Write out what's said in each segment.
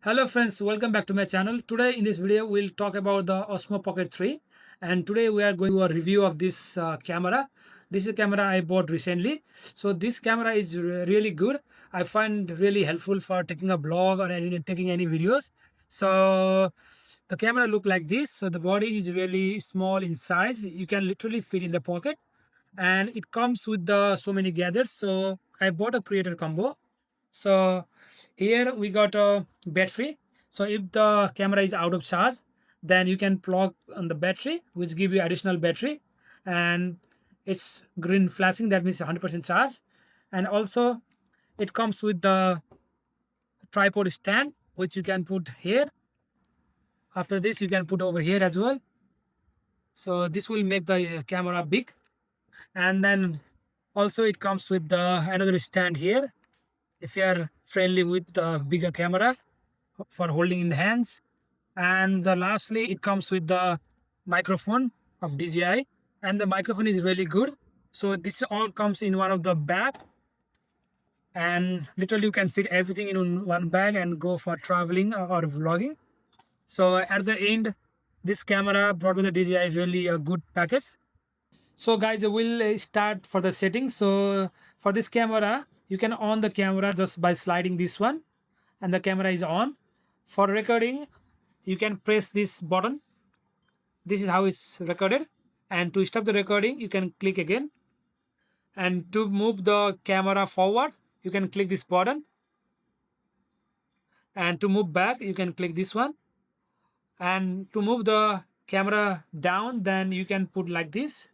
Hello friends, welcome back to my channel. Today in this video we'll talk about the Osmo Pocket 3, and today we are going to do a review of this camera. This is a camera I bought recently. So this camera is really good. I find really helpful for taking a vlog or taking any videos. So the camera look like this. So the body is really small in size. You can literally fit in the pocket, and it comes with the so many gadgets. So I bought a creator combo. So here we got a battery. So if the camera is out of charge, then you can plug on the battery, which give you additional battery, and it's green flashing. That means 100% charge. And also, it comes with the tripod stand, which you can put here. After this, you can put over here as well. So this will make the camera big. And then also it comes with the another stand here. If you are friendly with the bigger camera for holding in the hands. And lastly, it comes with the microphone of DJI, and the microphone is really good. So this all comes in one of the bag, and literally you can fit everything in one bag and go for traveling or vlogging. So at the end, this camera brought with the DJI is really a good package. So guys, we'll start for the settings. So for this camera, you can on the camera just by sliding this one, and the camera is on. For recording, you can press this button. This is how it's recorded. And to stop the recording, you can click again. And to move the camera forward, you can click this button. And to move back, you can click this one. And to move the camera down, then you can put like this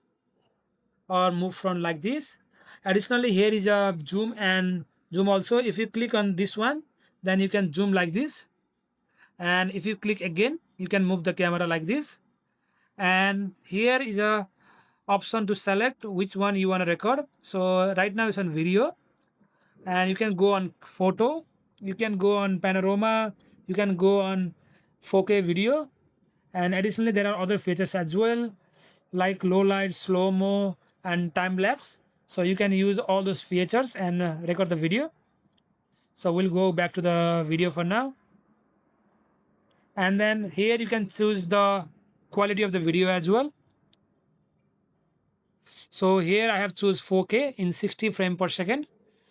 or move front like this. Additionally, here is a zoom and zoom also. If you click on this one, then you can zoom like this. And if you click again, you can move the camera like this. And here is a option to select which one you want to record. So right now it's on video, and you can go on photo, you can go on panorama, you can go on 4K video. And additionally, there are other features as well, like low light, slow mo, and time lapse. So you can use all those features and record the video. So we'll go back to the video for now. And then here you can choose the quality of the video as well. So here I have choose 4K in 60 frame per second.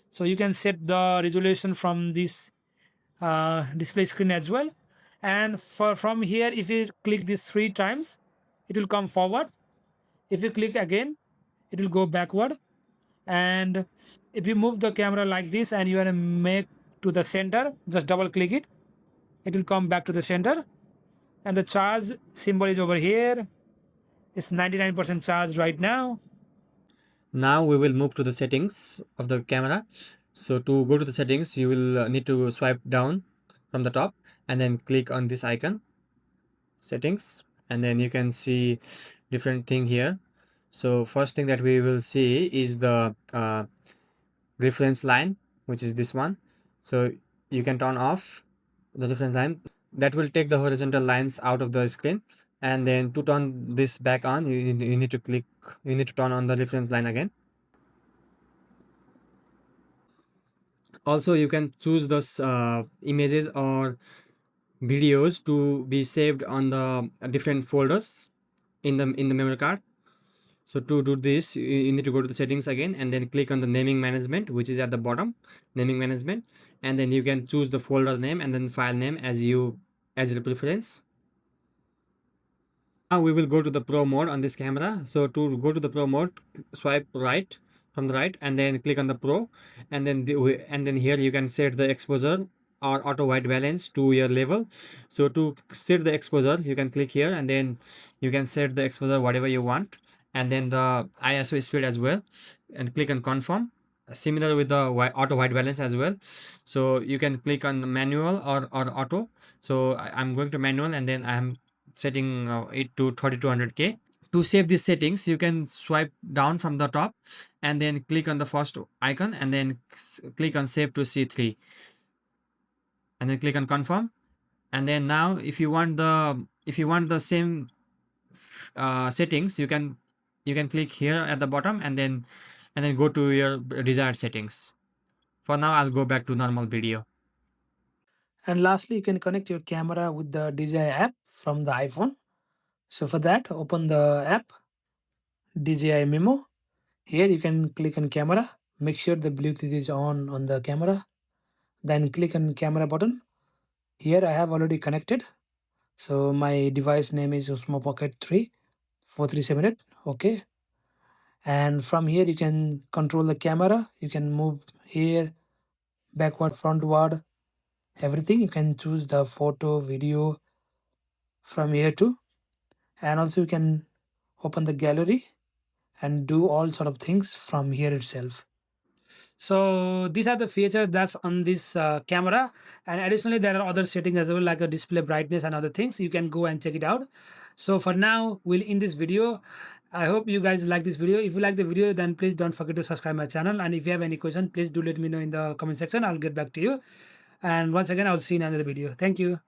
So you can set the resolution from this display screen as well. And from here, if you click this 3 times, it will come forward. If you click again, it will go backward. And if you move the camera like this and you want to make to the center, just double click it. It will come back to the center. And the charge symbol is over here. It's 99% charged right now. Now we will move to the settings of the camera. So to go to the settings, you will need to swipe down from the top and then click on this icon, settings, and then you can see different thing here. So first thing that we will see is the reference line, which is this one. So you can turn off the reference line. That will take the horizontal lines out of the screen. And then to turn this back on, you need to click, you need to turn on the reference line again. Also, you can choose those images or videos to be saved on the different folders in the memory card. So to do this, you need to go to the settings again and then click on the naming management, which is at the bottom, naming management, and then you can choose the folder name and then file name as your preference. Now we will go to the pro mode on this camera. So to go to the pro mode, swipe right from the right and then click on the pro, and then here you can set the exposure or auto white balance to your level. So to set the exposure, you can click here and then you can set the exposure whatever you want, and then the ISO speed as well, and click on confirm. Similar with the auto white balance as well. So you can click on manual or auto. So I'm going to manual, and then I'm setting it to 3200K. To save these settings, you can swipe down from the top and then click on the first icon and then click on save to C3 and then click on confirm. And then now if you want the same settings, you can click here at the bottom and then go to your desired settings. For now, I'll go back to normal video. And lastly, you can connect your camera with the DJI app from the iPhone. So for that, open the app DJI Memo. Here you can click on camera. Make sure the Bluetooth is on the camera. Then click on camera button. Here I have already connected. So my device name is Osmo Pocket 3 4378. Okay. And from here you can control the camera. You can move here, backward, frontward, everything. You can choose the photo, video from here too. And also you can open the gallery and do all sort of things from here itself. So these are the features that's on this camera, and additionally there are other settings as well, like a display brightness and other things. You can go and check it out. So for now we'll end this video. I hope you guys like this video. If you like the video, then please don't forget to subscribe my channel, and if you have any question, please do let me know in the comment section. I'll get back to you, and once again I'll see you in another video. Thank you.